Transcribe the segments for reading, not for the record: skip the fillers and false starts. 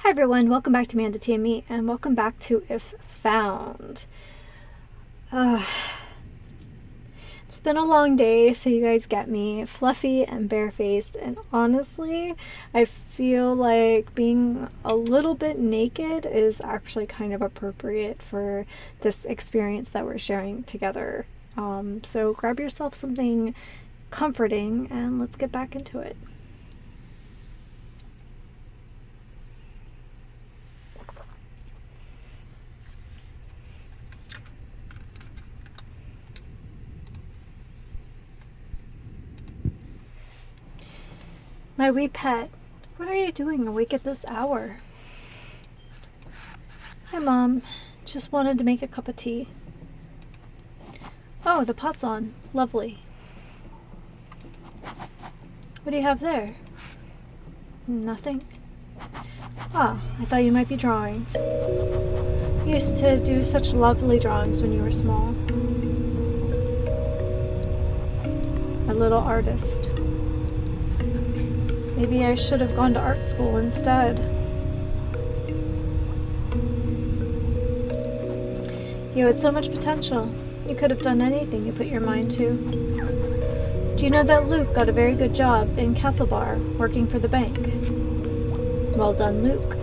Hi everyone, welcome back to Manda Tea and Me, and welcome back to If Found. It's been a long day, so you guys get me, fluffy and barefaced, and honestly, I feel like being a little bit naked is actually kind of appropriate for this experience that we're sharing together. So grab yourself something comforting and let's get back into it. My wee pet, what are you doing awake at this hour? Hi, Mom. Just wanted to make a cup of tea. Oh, the pot's on. Lovely. What do you have there? Nothing? Ah, I thought you might be drawing. You used to do such lovely drawings when you were small. A little artist. Maybe I should have gone to art school instead. You had so much potential. You could have done anything you put your mind to. Do you know that Luke got a very good job in Castlebar, working for the bank? Well done, Luke.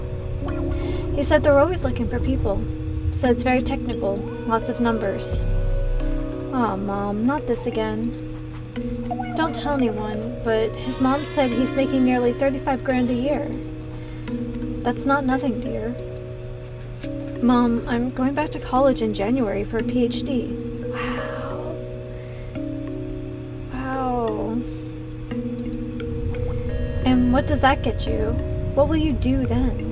He said they're always looking for people. Said it's very technical, lots of numbers. Aw, Mom, not this again. Don't tell anyone, but his mom said he's making nearly 35 grand a year. That's not nothing, dear. Mom, I'm going back to college in January for a PhD. Wow. Wow. And what does that get you? What will you do then?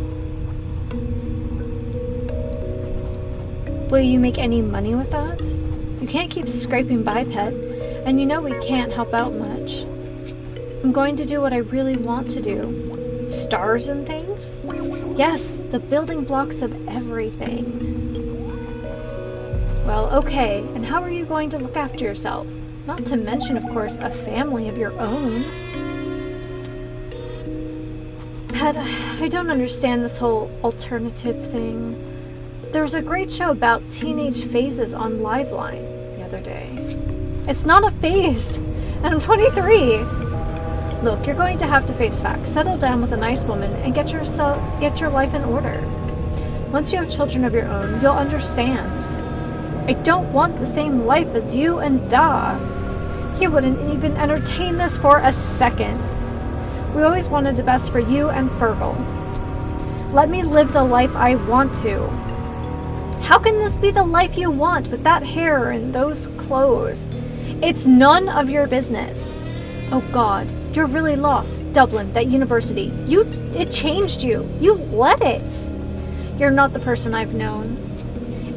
Will you make any money with that? You can't keep scraping by, pet. And you know we can't help out much. I'm going to do what I really want to do. Stars and things? Yes, the building blocks of everything. Well, okay, and how are you going to look after yourself? Not to mention, of course, a family of your own. Pet, I don't understand this whole alternative thing. There was a great show about teenage phases on Liveline the other day. It's not a phase, and I'm 23. Look, you're going to have to face facts. Settle down with a nice woman and get your life in order. Once you have children of your own, you'll understand. I don't want the same life as you and Da. He wouldn't even entertain this for a second. We always wanted the best for you and Fergal. Let me live the life I want to. How can this be the life you want with that hair and those clothes? It's none of your business. Oh God, you're really lost. Dublin, that university. It changed you. You let it. You're not the person I've known.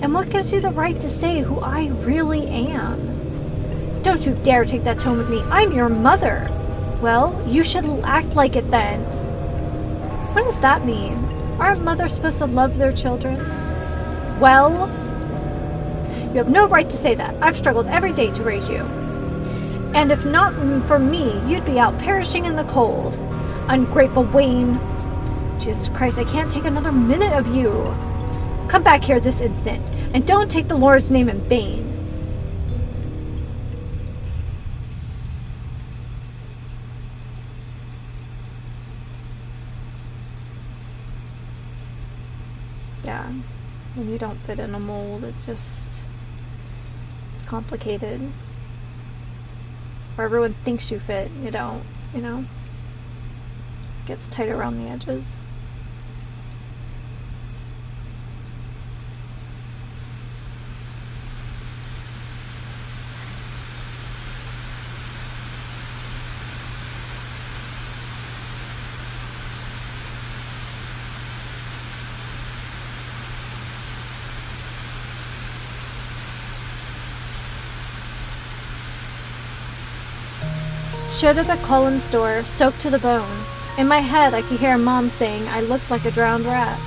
And what gives you the right to say who I really am? Don't you dare take that tone with me. I'm your mother. Well, you should act like it then. What does that mean? Aren't mothers supposed to love their children? Well, you have no right to say that. I've struggled every day to raise you. And if not for me, you'd be out perishing in the cold. Ungrateful Wayne. Jesus Christ, I can't take another minute of you. Come back here this instant, and don't take the Lord's name in vain. Yeah, when you don't fit in a mold, it's complicated. Where everyone thinks you fit, you don't, Gets tight around the edges. Showed up at Colin's door, soaked to the bone. In my head, I could hear Mom saying I looked like a drowned rat.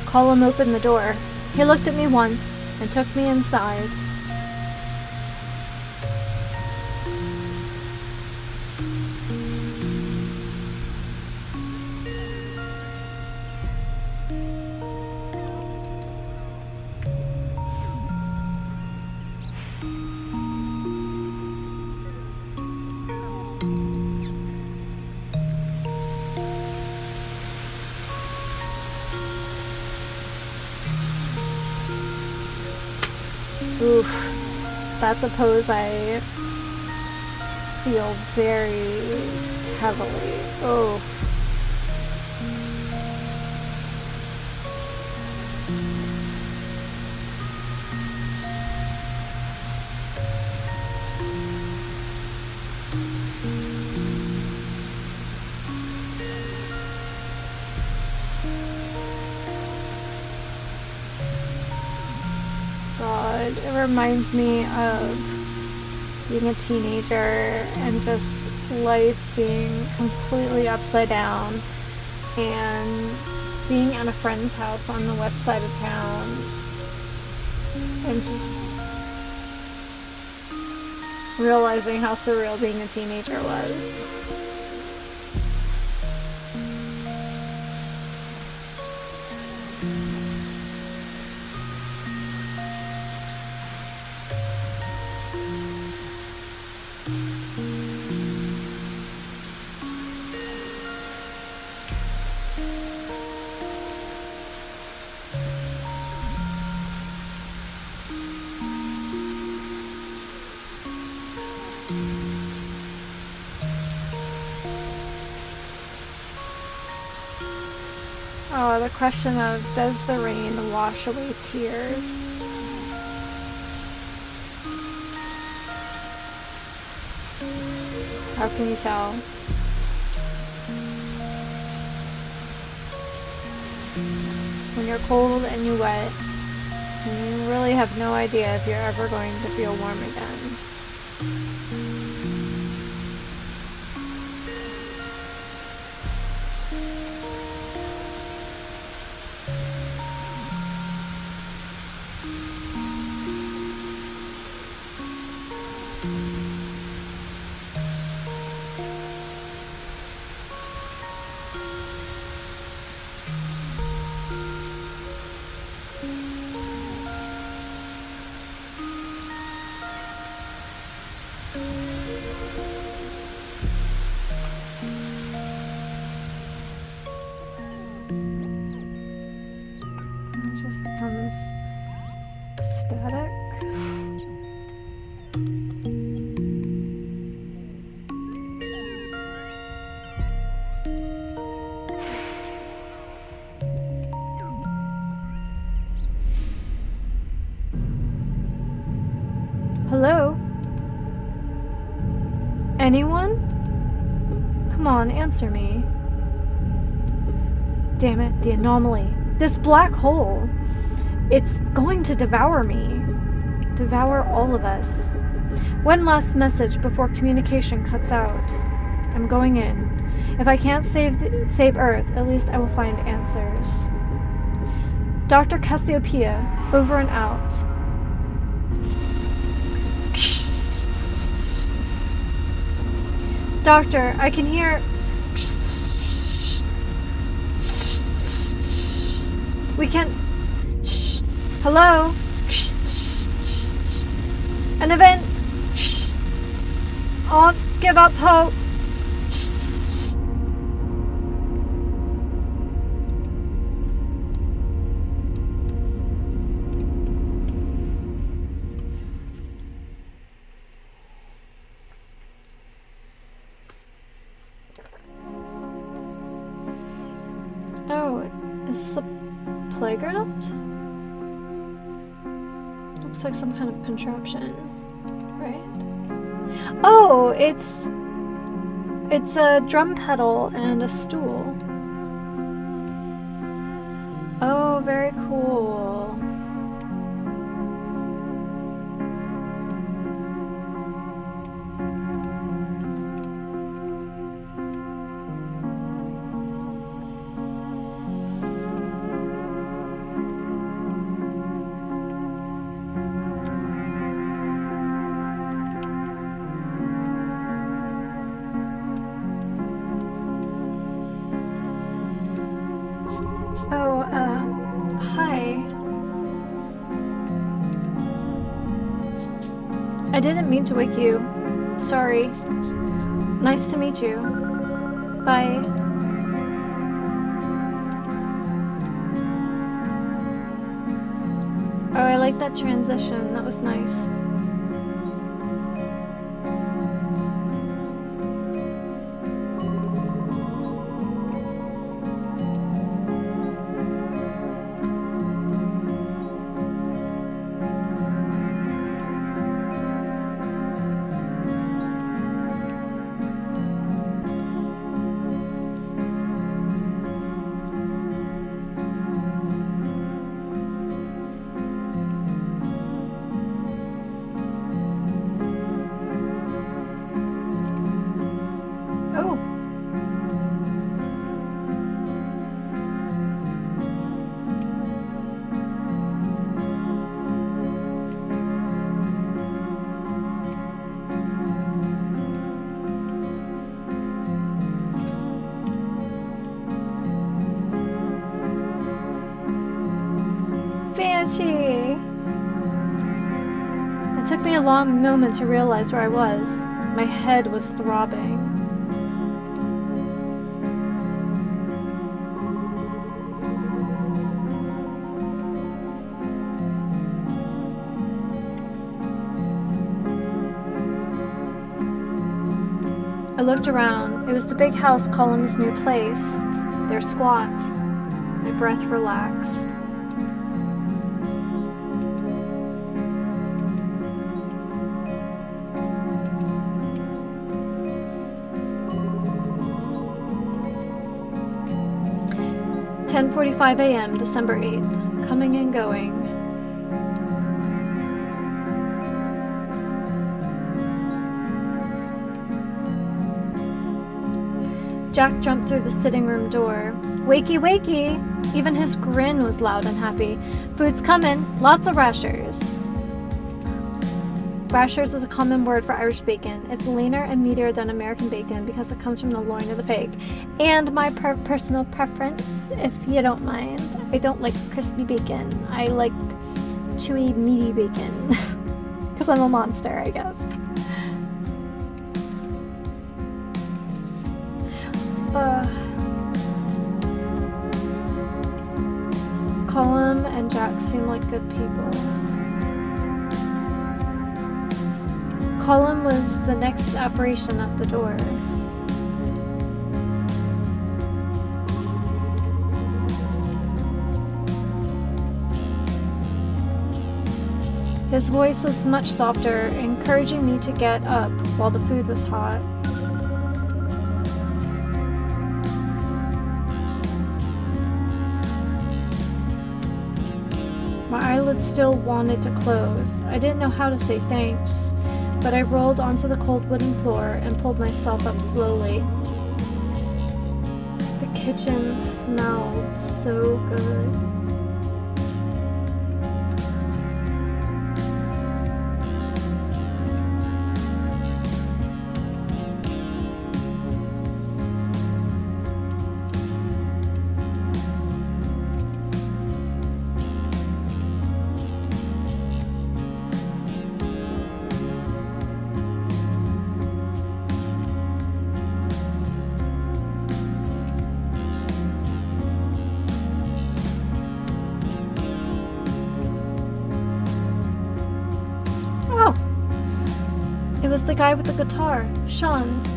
Colin opened the door. He looked at me once and took me inside. Oof, that's a pose I feel very heavily. Oh. God, it reminds me of being a teenager and just life being completely upside down and being at a friend's house on the west side of town and just realizing how surreal being a teenager was. Oh, the question of, does the rain wash away tears? How can you tell? When you're cold and you wet, and you really have no idea if you're ever going to feel warm again. It just becomes static. Hello? Anyone? Come on, answer me. Damn it, the anomaly. This black hole. It's going to devour me. Devour all of us. One last message before communication cuts out. I'm going in. If I can't save Earth, at least I will find answers. Dr. Cassiopeia, over and out. Doctor, I can hear... We can... Hello? An event... Don't give up hope. Oh, is this a playground? Looks like some kind of contraption, right? Oh, it's a drum pedal and a stool. Oh, very cool. Oh, hi. I didn't mean to wake you. Sorry. Nice to meet you. Bye. Oh, I like that transition. That was nice. Oh. Fancy! It took me a long moment to realize where I was. My head was throbbing. I looked around. It was the big house Column's new place. Their squat. My breath relaxed. "10:45 a.m., December 8th. Coming and going." Jack jumped through the sitting room door. "Wakey, wakey!" Even his grin was loud and happy. "Food's coming. Lots of rashers." Rashers is a common word for Irish bacon. It's leaner and meatier than American bacon because it comes from the loin of the pig. And my personal preference, if you don't mind, I don't like crispy bacon. I like chewy, meaty bacon. Because I'm a monster, I guess. Colum and Jack seem like good people. Colum was the next apparition at the door. His voice was much softer, encouraging me to get up while the food was hot. My eyelids still wanted to close. I didn't know how to say thanks, but I rolled onto the cold wooden floor and pulled myself up slowly. The kitchen smelled so good. It was the guy with the guitar, Sean's.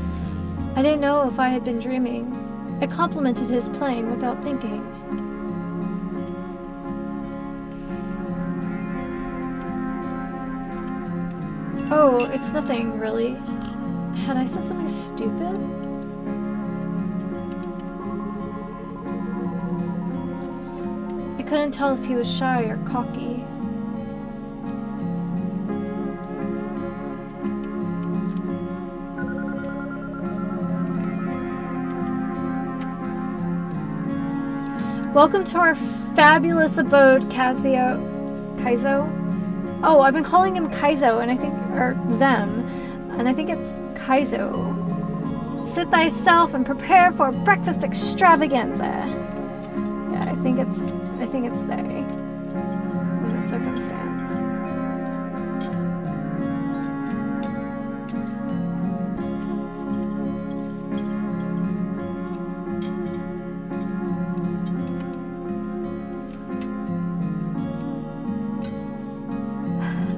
I didn't know if I had been dreaming. I complimented his playing without thinking. "Oh, it's nothing, really." Had I said something stupid? I couldn't tell if he was shy or cocky. "Welcome to our fabulous abode, Kaizo. Oh, I've been calling him Kaizo, and I think, or them, and I think it's Kaizo. Sit thyself and prepare for breakfast extravaganza." Yeah, I think it's they in this circumstance.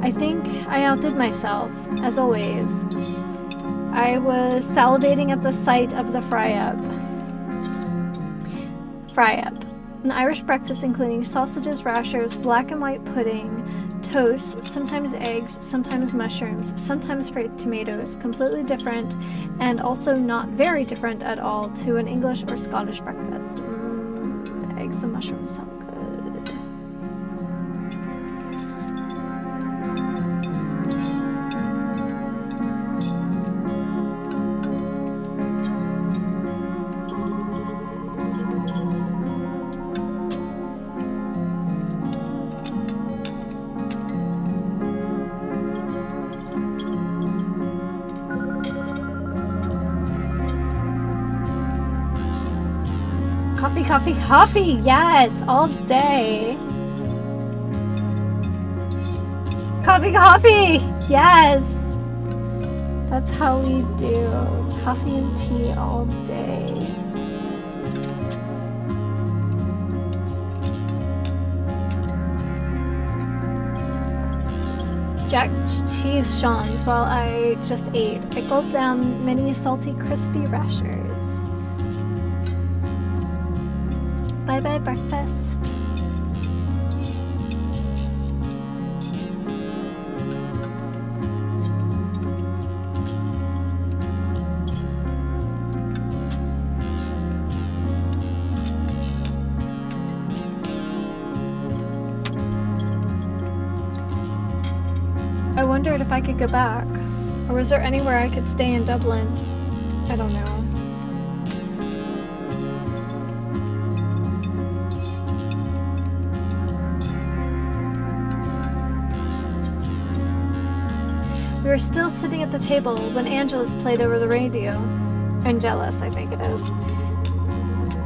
I think I outdid myself, as always. I was salivating at the sight of the fry-up. An Irish breakfast including sausages, rashers, black and white pudding, toast, sometimes eggs, sometimes mushrooms, sometimes fried tomatoes, completely different and also not very different at all to an English or Scottish breakfast. Eggs and mushrooms sound good. Coffee, yes, all day. Coffee, yes. That's how we do. Coffee and tea all day. Jack cheese shawns while I just ate. I gulped down many salty, crispy rashers. Bye-bye breakfast. I wondered if I could go back, or was there anywhere I could stay in Dublin? I don't know. We were still sitting at the table when Angelus played over the radio. Angelus, I think it is.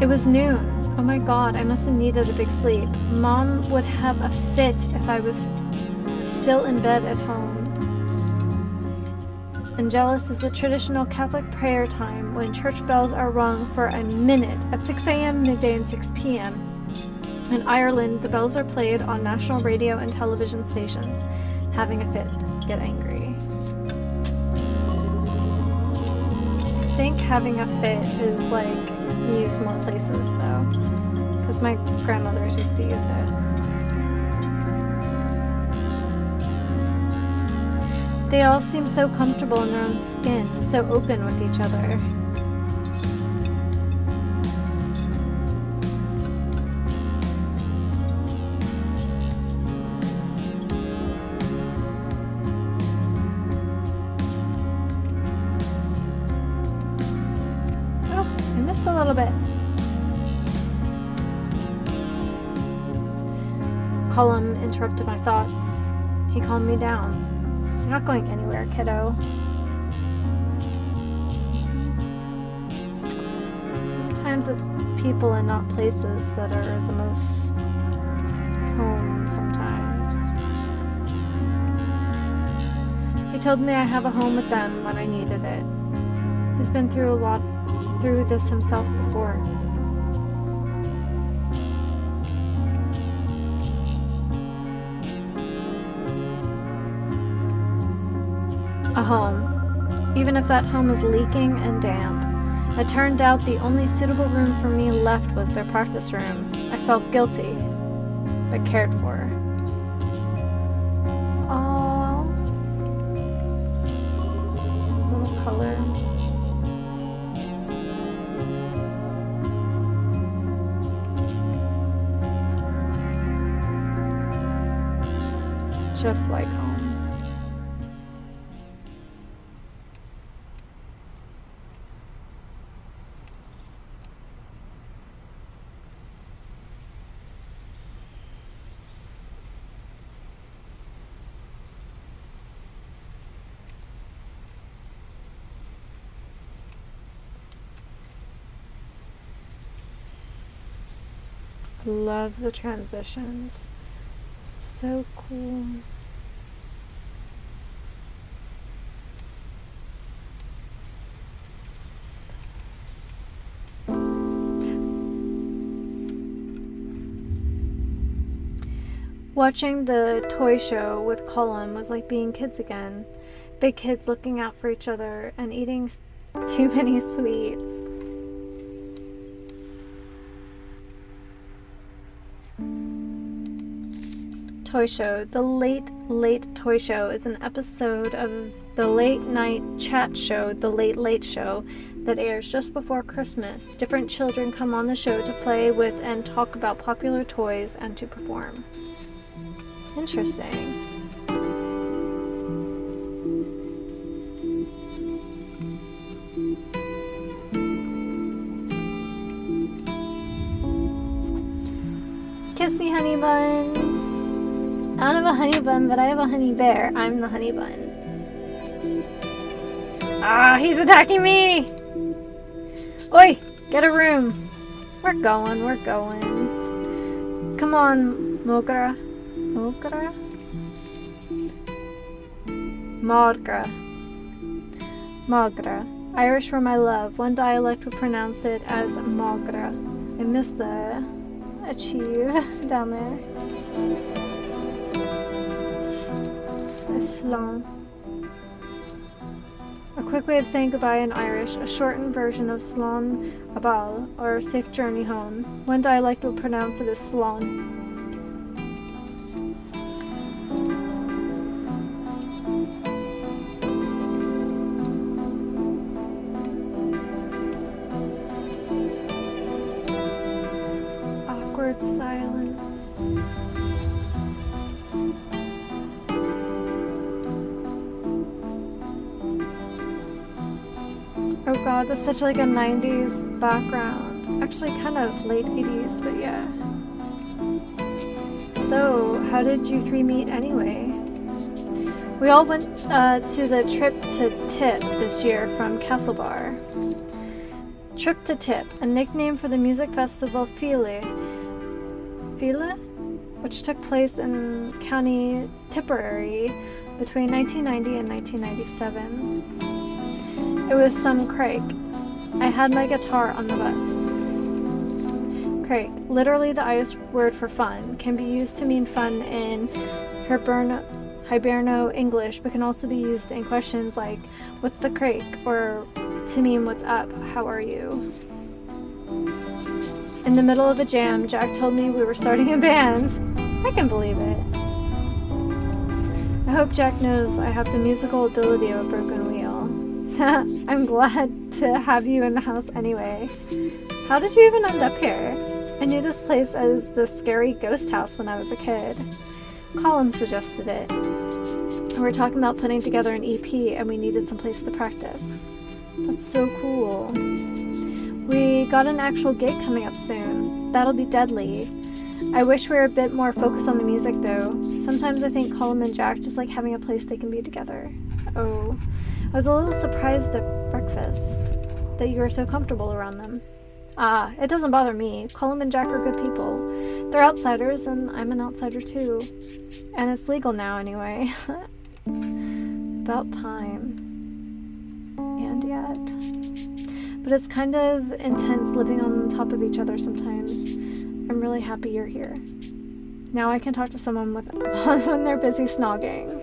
It was noon. Oh my god, I must have needed a big sleep. Mom would have a fit if I was still in bed at home. Angelus is a traditional Catholic prayer time when church bells are rung for a minute at 6 a.m., midday, and 6 p.m. In Ireland, the bells are played on national radio and television stations. Having a fit. Get angry. I think having a fit is like used more places though, because my grandmothers used to use it. They all seem so comfortable in their own skin, so open with each other. A little bit. Colum interrupted my thoughts. He calmed me down. You're not going anywhere, kiddo. Sometimes it's people and not places that are the most home sometimes. He told me I have a home with them when I needed it. He's been through this himself before. A home. Even if that home is leaking and damp. It turned out the only suitable room for me left was their practice room. I felt guilty, but cared for. Aww. Little color. Just like home. Love the transitions. So cool. Watching the toy show with Colin was like being kids again. Big kids looking out for each other and eating too many sweets. Toy Show. The Late Toy Show is an episode of the late night chat show, The Late Late Show, that airs just before Christmas. Different children come on the show to play with and talk about popular toys and to perform. Interesting. Kiss me, honey bun. I don't have a honey bun, but I have a honey bear. I'm the honey bun. Ah, he's attacking me! Oi, get a room. We're going. Come on, Mogra. Mogra. Irish for my love. One dialect would pronounce it as Mogra. I miss the achieve down there. Slán. A quick way of saying goodbye in Irish, a shortened version of Slán Abal, or safe journey home. One dialect will pronounce it as Slán. Awkward silence. Oh god, that's such like a 90s background. Actually kind of late 80s, but yeah. So, how did you three meet anyway? We all went to the Trip to Tip this year from Castlebar. Trip to Tip, a nickname for the music festival File, which took place in County Tipperary between 1990 and 1997. It was some Craig. I had my guitar on the bus. Craig, literally the Irish word for fun, can be used to mean fun in Hiberno English, but can also be used in questions like, what's the Craig? Or to mean, what's up? How are you? In the middle of a jam, Jack told me we were starting a band. I can believe it. I hope Jack knows I have the musical ability of a broken wheel. I'm glad to have you in the house anyway. How did you even end up here? I knew this place as the scary ghost house when I was a kid. Colin suggested it. We were talking about putting together an EP and we needed some place to practice. That's so cool. We got an actual gig coming up soon. That'll be deadly. I wish we were a bit more focused on the music though. Sometimes I think Colin and Jack just like having a place they can be together. Oh, I was a little surprised at breakfast that you were so comfortable around them. Ah, it doesn't bother me. Colin and Jack are good people. They're outsiders and I'm an outsider too. And it's legal now anyway. About time. And yet. But it's kind of intense living on top of each other sometimes. I'm really happy you're here. Now I can talk to someone when they're busy snogging.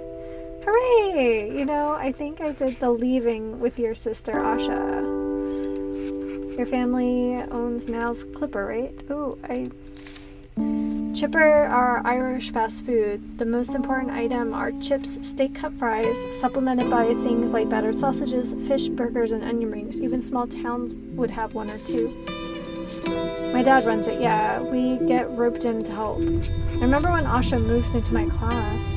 Hooray! You know, I think I did the leaving with your sister, Asha. Your family owns Now's Clipper, right? Ooh, Chipper are Irish fast food. The most important item are chips, steak cut fries, supplemented by things like battered sausages, fish, burgers, and onion rings. Even small towns would have one or two. My dad runs it, yeah. We get roped in to help. I remember when Asha moved into my class.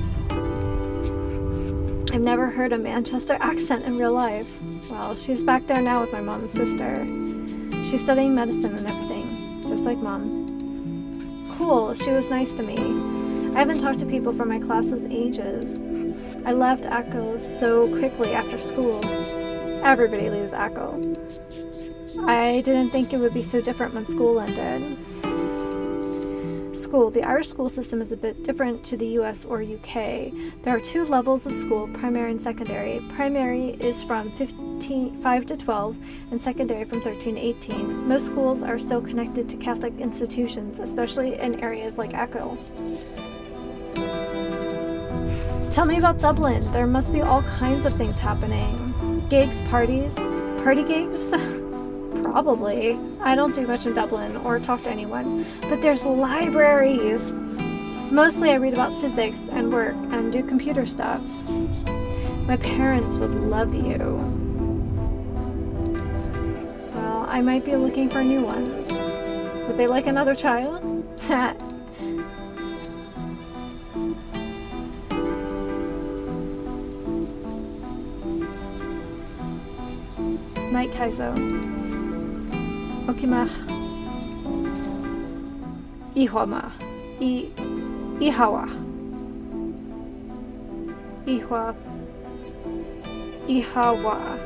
I've never heard a Manchester accent in real life. Well, she's back there now with my mom's sister. She's studying medicine and everything, just like Mom. Cool, she was nice to me. I haven't talked to people from my class in ages. I left ACO so quickly after school. Everybody leaves ACO. I didn't think it would be so different when school ended. School. The Irish school system is a bit different to the US or UK. There are 2 levels of school, primary and secondary. Primary is from 5 to 12 and secondary from 13 to 18. Most schools are still connected to Catholic institutions, especially in areas like Echo. Tell me about Dublin. There must be all kinds of things happening. Gigs, parties, party gigs? Probably. I don't do much in Dublin or talk to anyone, but there's libraries. Mostly I read about physics and work and do computer stuff. My parents would love you. Well, I might be looking for new ones. Would they like another child? Night Kaizo. Okimach. Ihwama. Ihawa. Ihwa. Ihawa.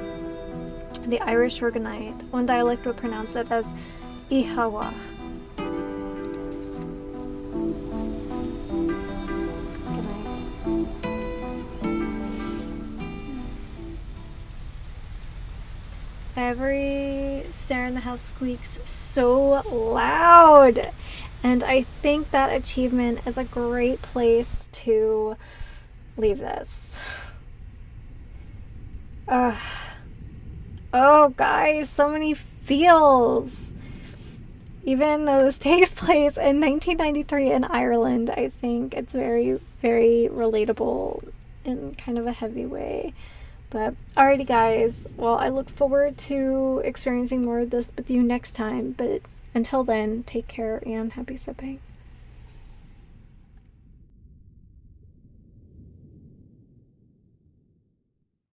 The Irish were good night. One dialect would pronounce it as Ihawa. Good night. Every stair in the house squeaks so loud, and I think that achievement is a great place to leave this. Oh guys, so many feels. Even though this takes place in 1993 in Ireland, I think it's very, very relatable in kind of a heavy way. But alrighty guys, well, I look forward to experiencing more of this with you next time, but until then, take care and happy sipping.